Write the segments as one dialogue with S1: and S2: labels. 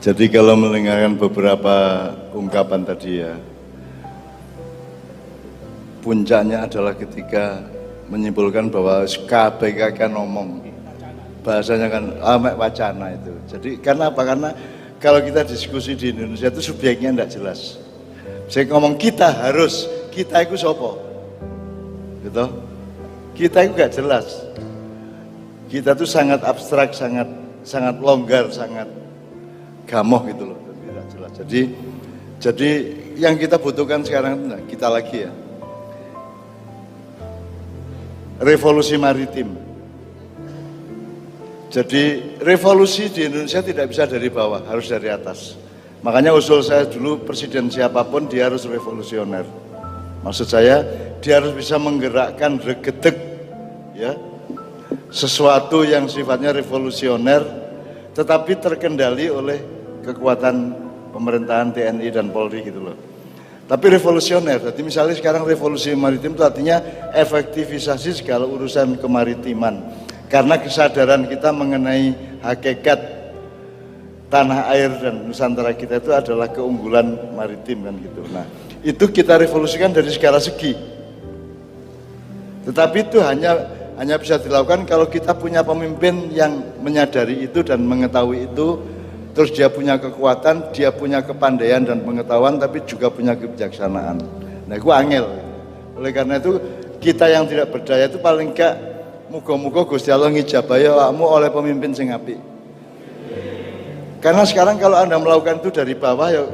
S1: Jadi kalau mendengarkan beberapa ungkapan tadi ya, puncaknya adalah ketika menyimpulkan bahwa KPK kan ngomong, bahasanya kan wacana itu. Jadi karena apa? Karena kalau kita diskusi di Indonesia itu subjeknya tidak jelas. Saya ngomong kita harus, kita itu sopo, gitu. Kita itu gak jelas. Kita tuh sangat abstrak, sangat longgar, sangat gamoh gitu loh, tidak jelas. Jadi yang kita butuhkan sekarang itu, kita lagi ya, revolusi maritim. Jadi revolusi di Indonesia tidak bisa dari bawah, harus dari atas. Makanya usul saya dulu, presiden siapapun dia harus revolusioner. Maksud saya, dia harus bisa menggerakkan regedeg, ya, sesuatu yang sifatnya revolusioner, tetapi terkendali oleh kekuatan pemerintahan TNI dan Polri gitu loh. Tapi revolusioner, jadi misalnya sekarang revolusi maritim itu artinya efektivisasi segala urusan kemaritiman. Karena kesadaran kita mengenai hakikat tanah air dan Nusantara kita itu adalah keunggulan maritim kan gitu. Nah, itu kita revolusikan dari segala segi. Tetapi itu hanya bisa dilakukan kalau kita punya pemimpin yang menyadari itu dan mengetahui itu, terus dia punya kekuatan, dia punya kepandaian dan pengetahuan, tapi juga punya kebijaksanaan. Nah, itu angel. Oleh karena itu, kita yang tidak berdaya itu paling enggak muga-muga Gusti Allah ngijabah awakmu oleh pemimpin sing apik. Karena sekarang kalau Anda melakukan itu dari bawah ya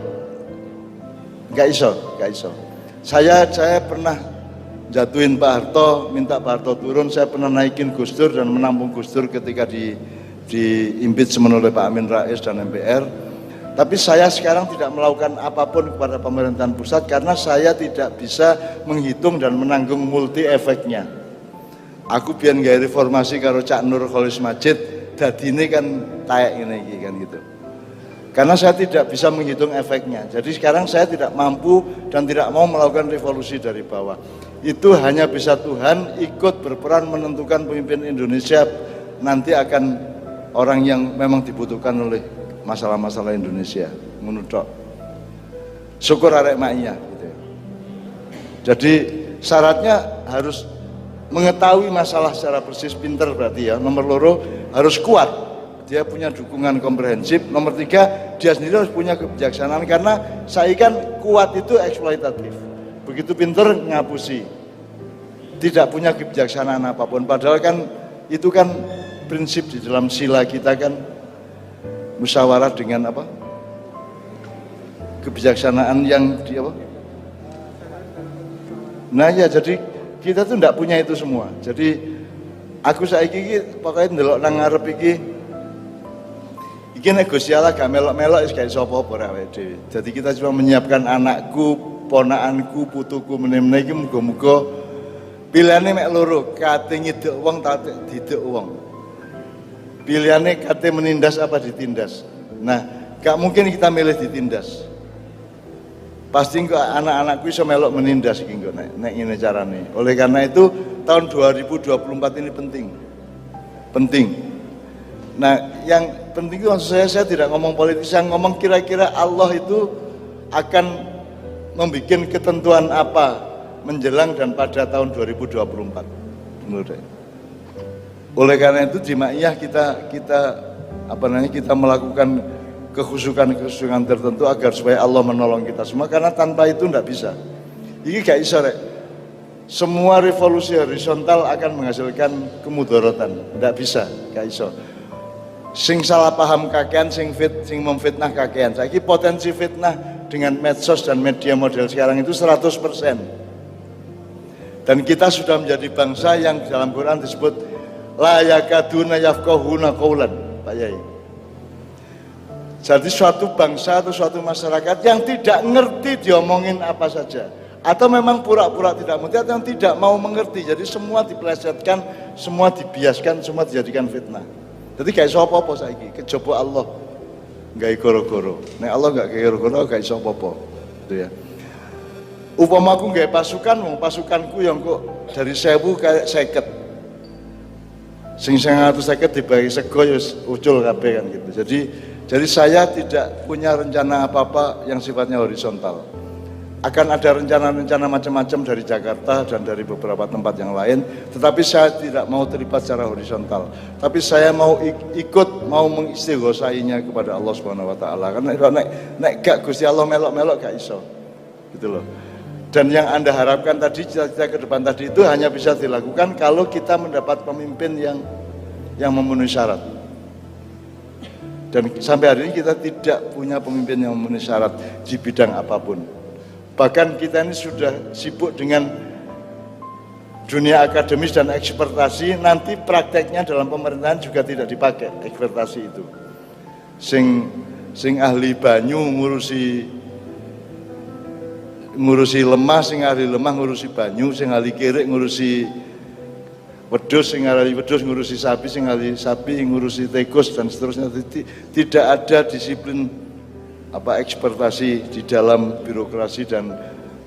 S1: nggak iso. Saya pernah jatuhin Pak Harto, minta Pak Harto turun, saya pernah naikin Gus Dur dan menampung Gus Dur ketika di impeachment oleh Pak Amin Rais dan MPR. Tapi saya sekarang tidak melakukan apapun kepada pemerintahan pusat karena saya tidak bisa menghitung dan menanggung multi efeknya. Aku biar nggak reformasi karo Cak Nur Kholis Majid, dadine kan tayak ini kan gitu. Karena saya tidak bisa menghitung efeknya. Jadi sekarang saya tidak mampu dan tidak mau melakukan revolusi dari bawah. Itu hanya bisa Tuhan ikut berperan menentukan pemimpin Indonesia nanti akan orang yang memang dibutuhkan oleh masalah-masalah Indonesia. Menurut syukur arek maknya gitu. Jadi syaratnya harus mengetahui masalah secara persis, pinter berarti ya. Nomor loro harus kuat. Dia punya dukungan komprehensif. Nomor tiga, dia sendiri harus punya kebijaksanaan karena saya kan kuat itu eksploitatif. Begitu pinter ngapusi. Tidak punya kebijaksanaan apapun. Padahal kan itu kan prinsip di dalam sila kita kan musyawarah dengan apa? Kebijaksanaan yang di apa? Nah ya, jadi kita tuh enggak punya itu semua. Jadi aku saiki iki pokoke ndelok nang ngarep iki nek Gusti Allah gak melok-melok wis gak iso apa-apa rek awake dhewe. Jadi kita cuma menyiapkan anakku, ponakanku, putuku meneh-meneh iki muga-muga pilihane mek loro, kate ngiduk wong ta diduk wong. Pilihane kate menindas apa ditindas. Nah, gak mungkin kita milih ditindas. Pasti kok anak-anakku iso melok menindas iki kok nek ngene carane. Oleh karena itu tahun 2024 ini penting. Nah, yang penting itu maksud saya tidak ngomong politis, saya ngomong kira-kira Allah itu akan membuat ketentuan apa menjelang dan pada tahun 2024 menurut saya. Oleh karena itu di Ma'iyah kita melakukan kekhusukan tertentu agar supaya Allah menolong kita semua, karena tanpa itu tidak bisa. Ini gak iso rek. Semua revolusi horizontal akan menghasilkan kemudaratan, tidak bisa, gak iso. Sing salah paham kakean, sing memfitnah kakean. Saiki potensi fitnah dengan medsos dan media model sekarang itu 100%. Dan kita sudah menjadi bangsa yang dalam Quran disebut la yakaduna yafqahuna qaulan, Pak Yai. Jadi suatu bangsa atau suatu masyarakat yang tidak ngerti diomongin apa saja, atau memang pura-pura tidak mengerti atau yang tidak mau mengerti. Jadi semua dipelesetkan, semua dibiaskan, semua dijadikan fitnah. Jadi gak iso apa-apa saiki, kejaba Allah gak goro-goro. Nek Allah gak goro-goro gak iso apa-apa. Gitu ya. Upama aku gak pasukanku yang kok dari 1000 kayak 50. Sing 150 dibagi sego ya ucul kabeh kan gitu. Jadi saya tidak punya rencana apa-apa yang sifatnya horizontal. Akan ada rencana-rencana macam-macam dari Jakarta dan dari beberapa tempat yang lain, tetapi saya tidak mau terlibat secara horizontal. Tapi saya mau ikut, mau mengistighosainya kepada Allah Subhanahu wa taala. Karena nek gak Gusti Allah melok-melok gak iso. Gitu loh. Dan yang Anda harapkan tadi, cita-cita ke depan tadi itu hanya bisa dilakukan kalau kita mendapat pemimpin yang memenuhi syarat. Dan sampai hari ini kita tidak punya pemimpin yang memenuhi syarat di bidang apapun. Bahkan kita ini sudah sibuk dengan dunia akademis dan ekspertasi, nanti prakteknya dalam pemerintahan juga tidak dipakai ekspertasi itu. Sing ahli banyu ngurusi lemah, sing ahli lemah ngurusi banyu, sing ahli kirik ngurusi wedhus, sing ahli wedhus ngurusi sapi, sing ahli sapi ngurusi tikus dan seterusnya. Tidak ada disiplin ekspertasi di dalam birokrasi dan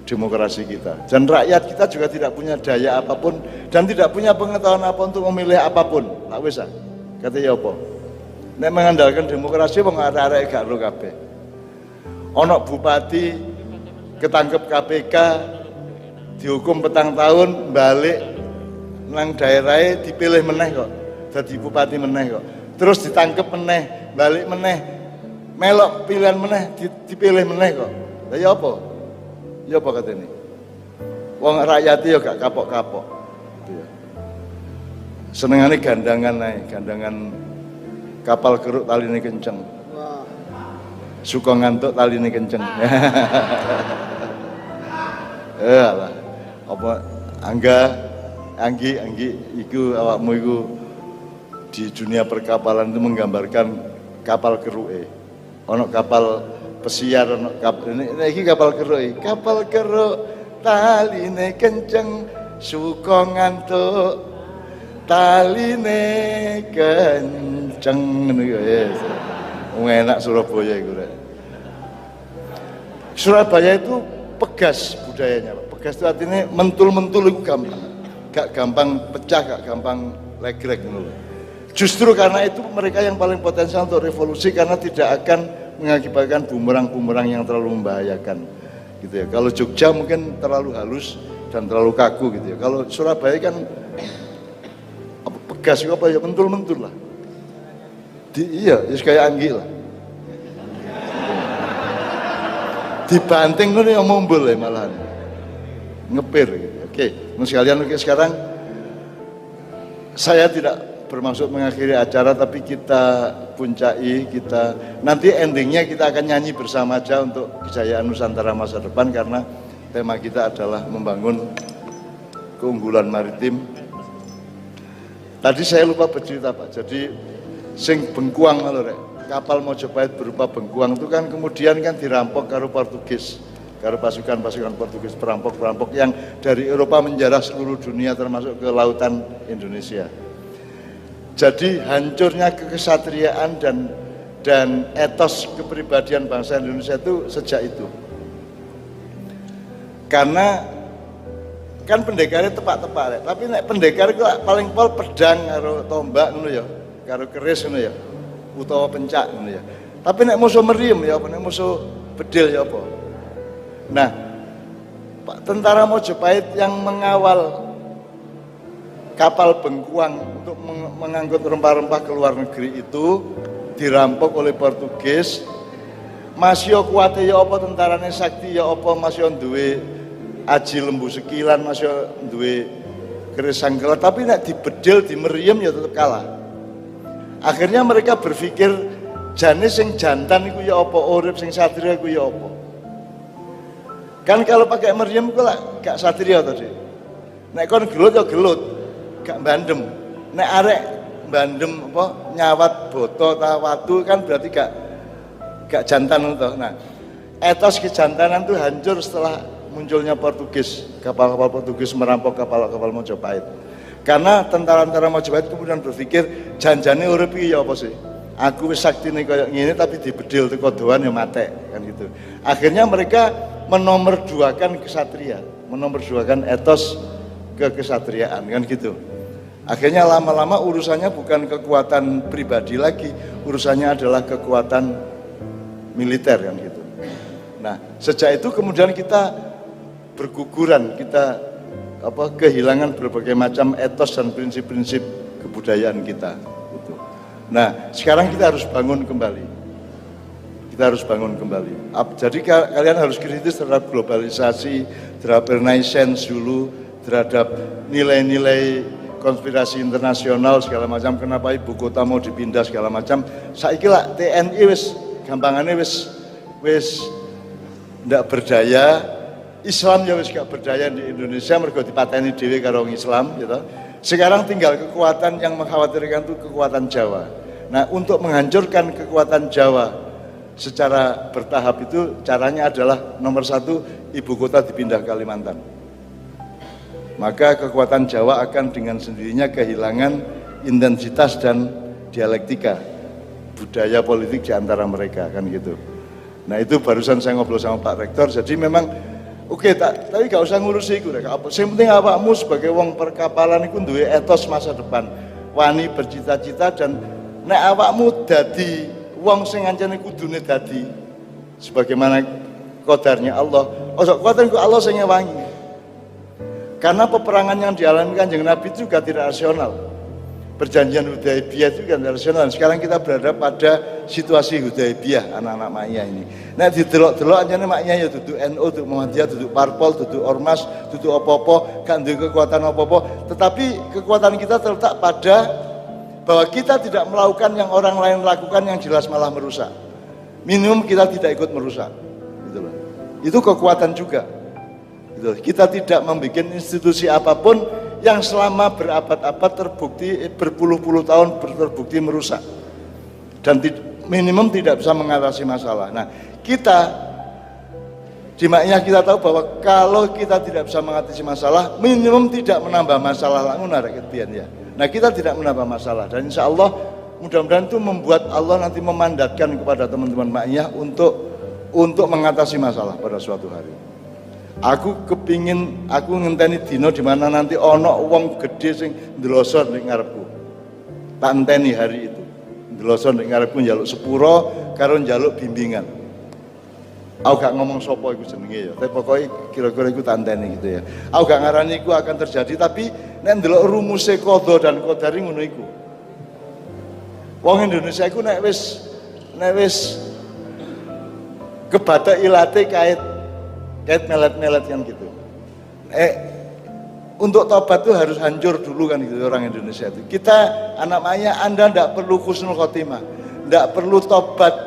S1: demokrasi kita. Dan rakyat kita juga tidak punya daya apapun dan tidak punya pengetahuan apa untuk memilih apapun. Lah wis ah. Kata ya apa? Nek mengandalkan demokrasi wong arek-arek gak ro kabeh. Ana bupati ketangkep KPK dihukum 4 tahun balik nang daerahnya dipilih meneh kok, jadi bupati meneh kok, terus ditangkep meneh, balik meneh, melok pilihan meneh, dipilih meneh kok. Lah ya apa? Ya apa katanya? Wong rakyat ya gak kapok-kapok. Senengane gandangan naik, gandangan kapal keruk taline kenceng. Suka ngantuk taline kenceng. Alah, apa Anggi iku awakmu iku di dunia perkapalan itu menggambarkan kapal keruke. Ono kapal pesiar, ono iki kapal keruke. Kapal keruk taline kenceng, suka ngantuk taline kenceng ngono ya. Wong enak Surabaya iku rek. Surabaya itu pegas budayanya, Pak. Pegas itu artinya mentul-mentul itu gampang. Gak gampang pecah, gak gampang legrek gitu. Justru karena itu mereka yang paling potensial untuk revolusi karena tidak akan mengakibatkan bumerang-bumerang yang terlalu membahayakan gitu ya. Kalau Jogja mungkin terlalu halus dan terlalu kaku gitu ya. Kalau Surabaya kan pegas apa ya, mentul-mentul lah. Iya, kayak Anggi lah. Dibanting itu yang mumbul ya malahan. Ngepir gitu. Oke, sekalian sekarang saya tidak bermaksud mengakhiri acara, tapi kita puncai, nanti endingnya kita akan nyanyi bersama aja untuk kejayaan Nusantara masa depan karena tema kita adalah membangun keunggulan maritim. Tadi saya lupa bercerita Pak, jadi sing bengkuang lho rek, kapal Mojopahit berupa bengkuang itu kan kemudian kan dirampok karo Portugis. Karena pasukan-pasukan Portugis, perampok-perampok yang dari Eropa menjarah seluruh dunia termasuk ke lautan Indonesia. Jadi hancurnya kekesatriaan dan etos kepribadian bangsa Indonesia itu sejak itu. Karena kan pendekarnya tepak-tepak, tapi nek pendekar itu paling pol pedang karo tombak ngono ya, karo keris ngono ya, utawa pencak ngono ya. Tapi nek musuh meriem ya apa, nek musuh bedil ya apa. Nah, Pak tentara Mojopahit yang mengawal kapal bengkuang untuk mengangkut rempah-rempah ke luar negeri itu dirampok oleh Portugis. Masih kuwate ya apa tentarane sakti ya apa masih duwe aji lembu sekilan, masih duwe keris sanggelat, tapi nek dibedil dimeriem ya tetap kalah. Akhirnya mereka berpikir jane sing jantan iku ya apa, urip sing satria iku ya apa. Kan kalau pakai meriam kok gak satria tadi. Nek kon gelut ya gelut, gak bandem. Nek arek bandem apa nyawat boto ta watu kan berarti gak jantan itu. Nah, etos kejantanan itu hancur setelah munculnya Portugis, kapal-kapal Portugis merampok kapal-kapal Mojopahit. Karena tentara-tentara Mojopahit kemudian berpikir janjane urip iki ya apa sih? Aku wis saktine koyo ngene tapi dibedil teko doan ya mate kan gitu. Akhirnya mereka menomorduakan kesatria, menomorduakan etos kekesatriaan kan gitu. Akhirnya lama-lama urusannya bukan kekuatan pribadi lagi, urusannya adalah kekuatan militer kan gitu. Nah, sejak itu kemudian kita berguguran, kita kehilangan berbagai macam etos dan prinsip-prinsip kebudayaan kita gitu. Nah, sekarang kita harus bangun kembali. Kita harus bangun kembali. Jadi kalian harus kritis terhadap globalisasi, terhadap renaissance dulu, terhadap nilai-nilai konspirasi internasional segala macam. Kenapa ibu kota mau dipindah segala macam? Saiki lah TNI wis gampangannya wis ndak berdaya. Islam ya wis gak berdaya di Indonesia mergo dipateni dhewe karo Islam gitu. Sekarang tinggal kekuatan yang mengkhawatirkan itu kekuatan Jawa. Nah, untuk menghancurkan kekuatan Jawa secara bertahap itu caranya adalah nomor satu, ibu kota dipindah ke Kalimantan. Maka kekuatan Jawa akan dengan sendirinya kehilangan intensitas dan dialektika budaya politik di antara mereka kan gitu. Nah itu barusan saya ngobrol sama Pak Rektor. Jadi memang oke, tapi gak usah ngurusi itu. Yang penting awakmu sebagai wong perkapalan itu duwe etos masa depan, wani bercita-cita, dan nek awakmu dadi wong sing ancane kudune dadi sebagaimana qadarnya Allah. Ojo kuwatir ku Allah sing ngewangi. Karena peperangan yang dialami Kanjeng Nabi juga tidak rasional. Perjanjian Hudaibiyah itu kan tidak rasional. Sekarang kita berada pada situasi Hudaibiyah anak-anak maknya ini. Nah didelok-delok ancane maknya ya duduk NU, duduk Muhammadiyah, duduk Parpol, duduk Ormas, duduk apa-apa, gak duwe kekuatan apa-apa. Tetapi kekuatan kita terletak pada bahwa kita tidak melakukan yang orang lain lakukan yang jelas malah merusak. Minimum kita tidak ikut merusak. Gitu loh. Itu kekuatan juga. Gitu. Kita tidak membuat institusi apapun yang selama berabad-abad terbukti, berpuluh-puluh tahun terbukti merusak. Dan minimum tidak bisa mengatasi masalah. Nah, kita di maknya kita tahu bahwa kalau kita tidak bisa mengatasi masalah, minimum tidak menambah masalah langsung narik ya. Nah kita tidak menambah masalah dan insya Allah mudah-mudahan itu membuat Allah nanti memandatkan kepada teman-teman maknya untuk mengatasi masalah pada suatu hari. Aku ngenteni dino di mana nanti ono wong gede sing ndelosor ning ngarepku. Tak enteni hari itu. Ndelosor ning ngarepku njaluk sepuro karo njaluk bimbingan. Aku gak ngomong sopo iku jenenge ya, tapi pokoknya kira-kira iku tak enteni gitu ya. Aku gak ngarani iku akan terjadi, tapi nek ndelok rumuse qadha dan qadari ngono iku. Wong Indonesia iku nek wis kebathok ilate kait melet-melet kan gitu. Untuk tobat tuh harus hancur dulu kan gitu orang Indonesia itu. Kita anak maknya Anda ndak perlu husnul khotimah, ndak perlu tobat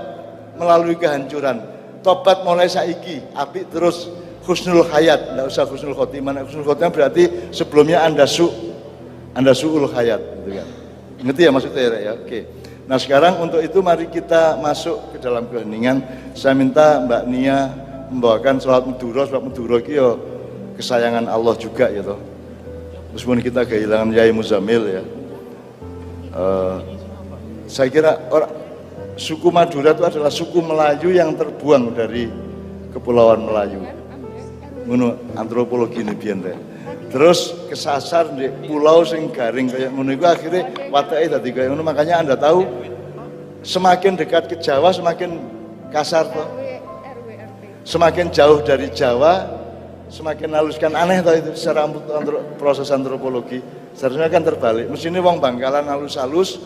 S1: melalui kehancuran. Tobat mulai saiki, apik terus husnul hayat, ndak usah husnul khotimah. Husnul khotimah berarti sebelumnya Anda su'ul hayat gitu kan. Ngerti ya maksudnya ya? Oke. Nah sekarang untuk itu mari kita masuk ke dalam keheningan. Saya minta Mbak Nia membawakan sholat Madura, sebab Madura itu ya kesayangan Allah juga ya toh. Meskipun kita kehilangan Yai Muzamil ya. Saya kira suku Madura itu adalah suku Melayu yang terbuang dari Kepulauan Melayu. Ngono antropologi ini biyen rek. Terus kesasar di pulau sing garing kayak ngono iku akhirnya watake dadi kaya ngono. Makanya Anda tahu semakin dekat ke Jawa semakin kasar toh. Semakin jauh dari Jawa semakin haluskan, aneh toh itu secara proses antropologi. Seharusnya kan terbalik. Mestinya wong Bangkalan halus-halus,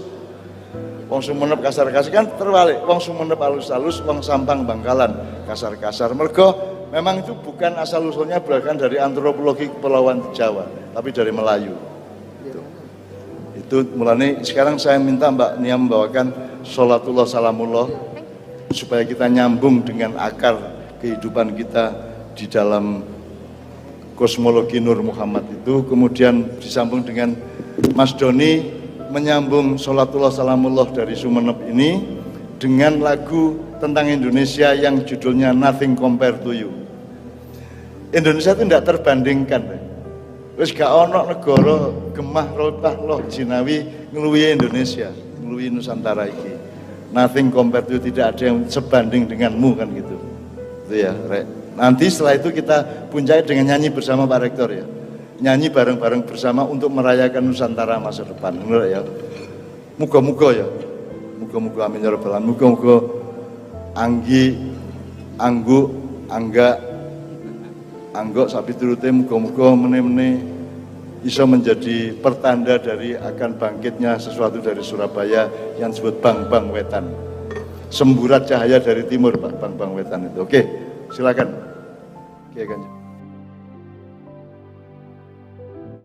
S1: wong Sumenep kasar-kasar, kan terbalik. Wong Sumenep halus-halus, wong Sampang Bangkalan kasar-kasar. Mergo memang itu bukan asal usulnya berasal dari antropologi Kepulauan Jawa, tapi dari Melayu. Itu mulanya sekarang saya minta Mbak Nia membawakan sholatullah salamullah supaya kita nyambung dengan akar kehidupan kita di dalam kosmologi Nur Muhammad itu. Kemudian disambung dengan Mas Doni menyambung sholatullah salamullah dari Sumenep ini dengan lagu tentang Indonesia yang judulnya Nothing Compared to You. Indonesia itu tidak terbandingkan. Wis gak ono negara gemah rotah loh jinawi ngeluwi Indonesia, ngeluwi Nusantara iki. Nothing compared to you, tidak ada yang sebanding denganmu kan gitu. Itu ya, Rek. Nanti setelah itu kita puncai dengan nyanyi bersama Pak Rektor ya. nyanyi bareng-bareng bersama untuk merayakan Nusantara masa depan. Menurut ya. Muga-muga ya. Muga-muga amin ya rabbal alamin. Muga-muga Anggi, Anggu, Angga, Anggok sapi turute muga-muga meneh-meneh bisa menjadi pertanda dari akan bangkitnya sesuatu dari Surabaya yang disebut Bang-Bang Wetan. Semburat cahaya dari timur, Pak, Bang-Bang Wetan itu. Oke, silakan. Oke, Kanjeng.